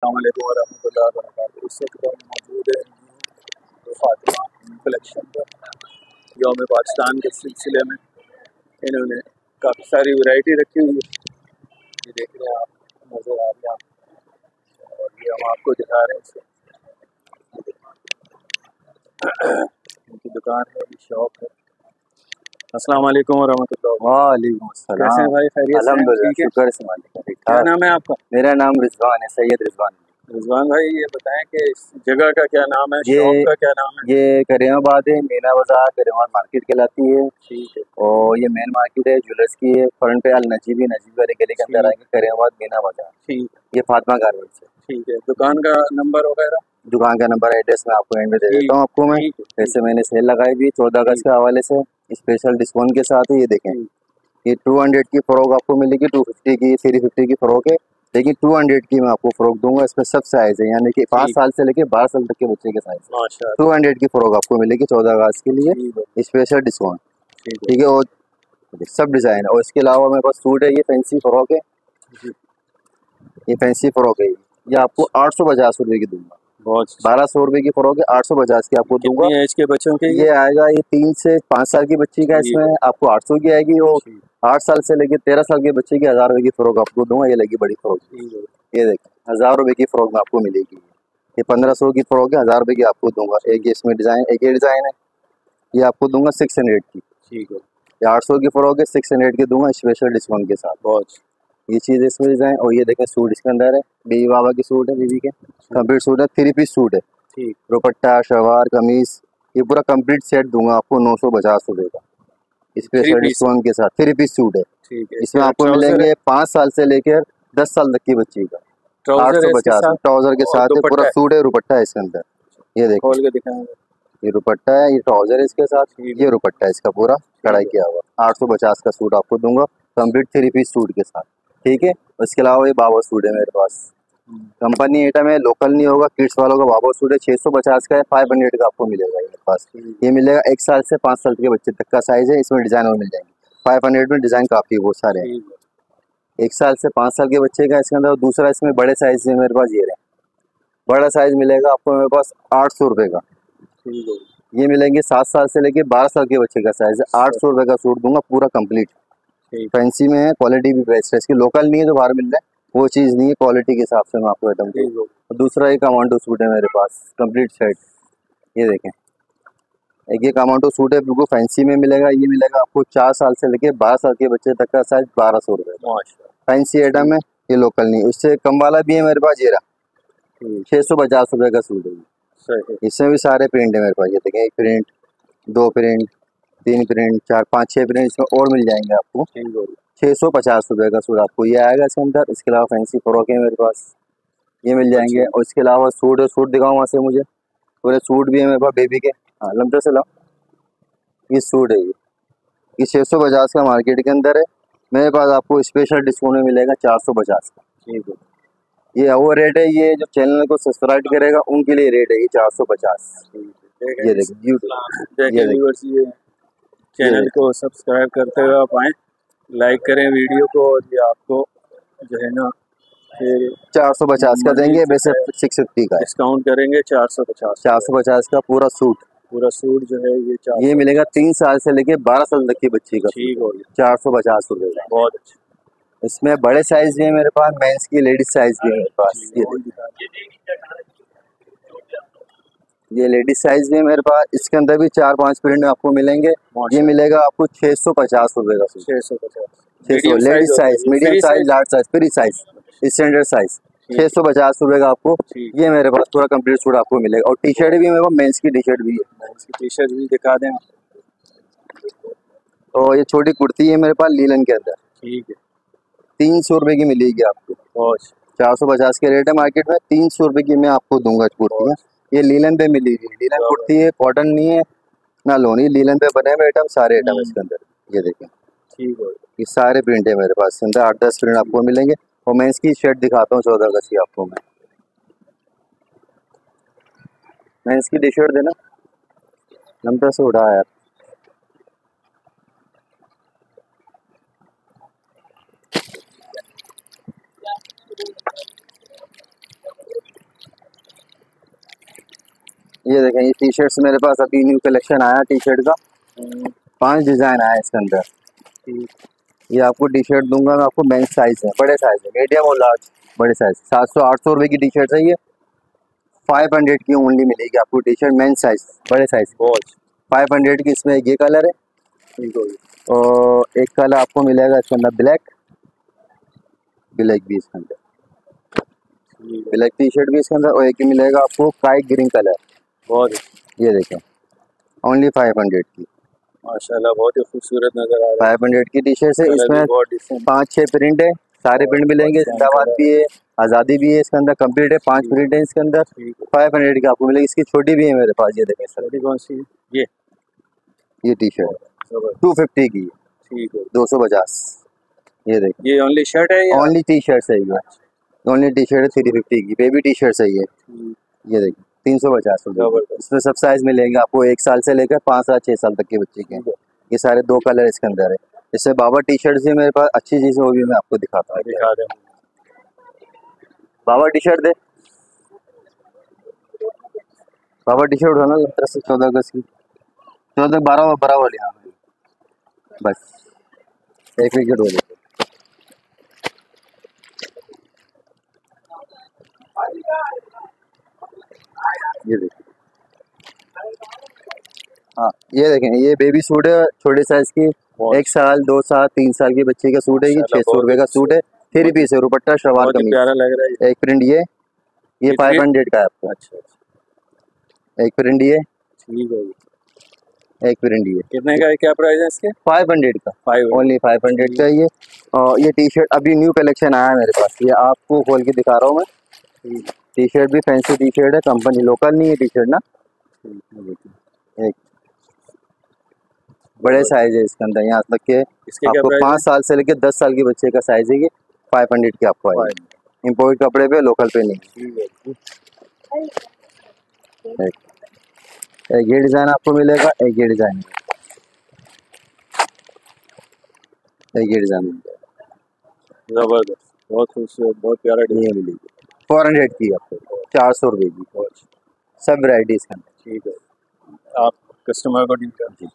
अस्सलाम वालेकुम वरहमतुल्लाहि वबरकातुहू। इस वक्त हम मौजूद है फातिमा कलेक्शन पर। यौम पाकिस्तान के सिलसिले में इन्होंने काफ़ी सारी वैरायटी रखी हुई है। ये देख रहे हैं आप, नज़र आ रही है आप, और ये हम आपको दिखा रहे हैं। इनकी दुकान है, ये शॉप है। अस्सलाम वालेकुम वरहमतुल्लाह। वालेकुम कैसे अस्सलाम। हैं भाई, खैरियत से हैं? अल्हम्दुलिल्लाह, ठीक है। शुक्र से मालिक का, ठीक क्या ठाक। नाम है आपका? मेरा नाम रिजवान है, सैयद रिजवान। रिजवान भाई, ये बताएं कि इस जगह का क्या नाम है, ये शॉप का क्या नाम है? ये करीमाबाद है, मीना बाजार करीमाबाद मार्केट कहलाती है। ठीक है। और ये मेन मार्केट है, ज्वेलर्स की है। फ्रंट पे अल नजीबी वाले गली के अंदर आएंगे, करीमाबाद मीना बाजार। ठीक ये फातिमा गारमेंट्स है। ठीक है। दुकान का नंबर वगैरह? दुकान का नंबर, एड्रेस मैं आपको एंड में दे देता हूँ आपको मैं। ठीक है। वैसे मैंने सेल लगाई भी 14 अगस्त के हवाले से, स्पेशल डिस्काउंट के साथ है। ये देखें, ये 200 की फ्रॉक आपको मिलेगी, 250 की, 350 की फ्रॉक है। लेकिन 200 की मैं आपको फ्रॉक दूंगा। इसमें सब साइज है, यानी कि 5 साल से लेके 12 साल तक के बच्चे के साइज। माशाअल्लाह। 200 की फ्रॉक आपको मिलेगी 14 अगस्त के लिए, स्पेशल डिस्काउंट। ठीक है। और सब डिजाइन है। और इसके अलावा मेरे पास सूट है, ये फैंसी फ्रॉक है, ये फैंसी फ्रॉक है। ये आपको 850 रुपए की दूंगा। बहुत 1200 रुपए की फ्रॉक है, 850 की आपको दूंगा। कितनी एज के बच्चों के? ये आएगा, ये 3 से 5 साल की बच्ची का, इसमें आपको 800 की आएगी। और 8 साल से लेके 13 साल के बच्चे की 1000 रुपए की फ्रॉक आपको दूंगा। ये लगी बड़ी फ्रॉक, ये देखिए 1000 रुपए की फ्रॉक में आपको मिलेगी। ये 1500 की फ्रॉक है, 1000 रुपए की आपको दूंगा। एक इसमें डिजाइन, एक ये डिजाइन है, ये आपको दूंगा 600 की। ठीक है। ये 800 की फ्रॉक है, 600 की दूंगा स्पेशल डिस्काउंट के साथ। बहुत ये चीज इसमें डिजाइन। और ये देखें सूट इसके अंदर है, बीवी बाबा की सूट है, बीवी के कंप्लीट सूट है, 3 पीस सूट है। ठीक। दुपट्टा, शलवार, कमीज, ये पूरा कंप्लीट सेट दूंगा आपको 950 रुपए का, स्पेशल डिस्काउंट के साथ। 3 पीस सूट है। ठीक है। इसमें आपको मिलेंगे 5 साल से लेकर 10 साल तक की बच्ची का, 850 ट्राउजर के साथ है। पूरा सूट है, दुपट्टा है इसके अंदर। ये देखो, ये दुपट्टा है, ये ट्राउजर है इसके साथ, ये दुपट्टा है इसका पूरा कढ़ाई किया हुआ। 850 का सूट आपको दूंगा, कंप्लीट 3 पीस सूट के साथ। ठीक है। इसके अलावा ये बाबा सूट है मेरे पास, कंपनी आइटम है, लोकल नहीं होगा। किड्स वालों का बाबा सूट है, 650 का है, 500 का आपको मिलेगा मेरे पास। ये मिलेगा 1 साल से 5 साल के बच्चे तक का साइज है। इसमें डिजाइन और मिल जाएंगे। 500 में डिजाइन काफी बहुत सारे हैं। 1 साल से 5 साल के बच्चे का इसके अंदर। दूसरा इसमें बड़े साइज है मेरे पास, ये रहे, बड़ा साइज मिलेगा आपको मेरे पास 800 रुपए का। ये मिलेंगे 7 साल से लेके 12 साल के बच्चे का साइज है। 800 रुपए का सूट दूंगा पूरा कंप्लीट। फैंसी में है, क्वालिटी भी बेस्ट है इसकी, लोकल नहीं है जो बाहर मिल रहा है वो चीज नहीं है, क्वालिटी के हिसाब से मैं आपको आइटम दूंगा। दूसरा एक कमांडो सूट है मेरे पास, कंप्लीट सेट। ये देखें, एक ये कमांडो सूट है, बिल्कुल फैंसी में मिलेगा। ये मिलेगा आपको 4 साल से लेके 12 साल के बच्चे तक का साइज, 1200 रुपए। फैंसी आइटम है, ये लोकल नहीं। उससे कम वाला भी है मेरे पास, ये रहा 650 रुपए का सूट है। इसमें भी सारे प्रिंट है मेरे पास। ये देखें, 1 प्रिंट, 2 प्रिंट, 3 प्रिंट, 4, 5, 6 प्रिंट इसमें और मिल जाएंगे आपको। 650 रुपए का सूट आपको ये आएगा इसके अंदर। इसके अलावा फैंसी फ्रॉक है मेरे पास, ये मिल जाएंगे। और इसके अलावा सूट है, सूट दिखाऊँ वहाँ से, मुझे पूरे सूट भी है मेरे पास बेबी के। हाँ, लमटे से लाओ, ये सूट है, ये 650 का मार्केट के अंदर है। मेरे पास आपको स्पेशल डिस्काउंट में मिलेगा 450 का। ये वो रेट है, ये जो चैनल को सब्सक्राइब करेगा उनके लिए रेट है ये 450। ये देखिए, ये चैनल को सब्सक्राइब करते हुए आप आए, लाइक करें वीडियो को, और ये आपको जो है ना फिर 450 का देंगे। वैसे 650 का डिस्काउंट करेंगे। 450 का पूरा सूट जो है ये मिलेगा 3 साल से लेके 12 साल तक की बच्ची का। ठीक हो गया, 450 रुपए का। बहुत अच्छा। इसमें बड़े साइज भी है मेरे पास, मेंस की, लेडीज साइज भी है मेरे पास। ये लेडीज साइज भी है मेरे पास। इसके अंदर भी 4-5 प्रिंट आपको मिलेंगे। ये मिलेगा आपको 650 रुपए का suit. 650 ladies size, medium size, large size, free size, standard size, 650 रुपए का आपको ये मेरे पास पूरा कंप्लीट सूट आपको मिलेगा। और टी शर्ट भी मेरे पास, मेंस की टी शर्ट भी है। मेंस की टी शर्ट भी दिखा दें। और ये छोटी कुर्ती है मेरे पास लीलन के अंदर, ठीक है, 300 रुपए की मिलेगी आपको। 450 के रेट है मार्केट में, 300 रुपए की मैं आपको दूंगा कुर्ती। ये लीलन पे मिलेगी, लीलन कुर्ती है, कॉटन नहीं है ना लोन। ये लीलन पे बने हुए आइटम, सारे आइटम इसके अंदर। ये देखें, ठीक है, ये सारे प्रिंट है मेरे पास, अंदर 8-10 प्रिंट आपको मिलेंगे। और मैं इसकी शर्ट दिखाता हूँ 14 अगस्त की आपको। मैं इसकी टी शर्ट देना लंबा से उठा यार। ये देखें, ये टी शर्ट्स मेरे पास अभी न्यू कलेक्शन आया टी शर्ट का। 5 डिजाइन आया इसके अंदर। ये आपको टी शर्ट दूंगा मैं, आपको मेंस साइज है, बड़े साइज है, मीडियम और लार्ज, बड़े साइज 700-800 रुपए की टी शर्ट है ये। 500 की ओनली मिलेगी आपको टी शर्ट, मेंस साइज, बड़े साइज। 500 की। इसमें ये कलर है और एक कलर आपको मिलेगा इसके अंदर ब्लैक भी इसके अंदर, ब्लैक टी शर्ट भी इसके अंदर, और एक ही मिलेगा आपको स्काई ग्रीन कलर। ये देखें, ओनली 500 की, माशाल्लाह बहुत ही खूबसूरत नजर आ रहा है। 500 की टी शर्ट है। इसमें 5-6 प्रिंट है, सारे प्रिंट मिलेंगे, जिंदाबाद भी है, आज़ादी भी है, इसके अंदर कंप्लीट है, 5 प्रिंट है इसके अंदर। 500 की आपको मिलेगी। इसकी छोटी भी है मेरे पास, ये देखें सर। कौन सी? ये टी शर्ट 250 की, ठीक है, 250। ये देखिए, ये ओनली शर्ट है या ओनली टी शर्ट है ये, ओनली टी शर्ट है 350 की, बेबी टी शर्ट है ये। ये देखिए 350 रुपये। इसमें सब साइज मिलेंगे आपको, 1 साल से लेकर 5 साल 6 साल तक के बच्चे के। ये सारे 2 कलर इसके अंदर है। इससे बाबा टी शर्ट भी मेरे पास अच्छी चीज़ है, वो भी मैं आपको दिखाता हूँ। दिखा दें बाबा टी शर्ट दे, बाबा टी शर्ट उठाना 13 से 14 अगस्त की, 14 12 बराबर यहाँ बस, एक विकेट हो गया। ये देखिए, हाँ ये देखें, ये बेबी सूट है छोटे साइज की, 1 साल 2 साल 3 साल के बच्चे का सूट है ये। 600 रुपये का सूट है, 3 पीस है, दुपट्टा शलवार कमीज, प्यारा लग रहा है। एक प्रिंट ये 500 का है आपको। अच्छा, एक प्रिंट ये, ठीक है। एक प्रिंट ये कितने का है, क्या प्राइस है इसके? 500 का, ओनली 500 का ये। और ये टी शर्ट अभी न्यू कलेक्शन आया है मेरे पास, ये आपको खोल के दिखा रहा हूँ मैं। टी शर्ट भी फैंसी टी शर्ट है, कंपनी लोकल नहीं है टी शर्ट ना। एक बड़े साइज है इसके अंदर, यहाँ तक के आपको 5 साल से लेकर 10 साल के बच्चे का साइज है ये। 500 की आपको आएगी, इम्पोर्ट कपड़े पे, लोकल पे नहीं। एक ये डिजाइन आपको मिलेगा, एक ये डिजाइन, एक ये डिजाइन मिलेगा, जबरदस्त, बहुत खूबसूरत, बहुत प्यारा ये मिलेगी। 400 की आपको, 400 रुपये की, सब वैरायटी इसके अंदर। ठीक है, आप कस्टमर को डील कर।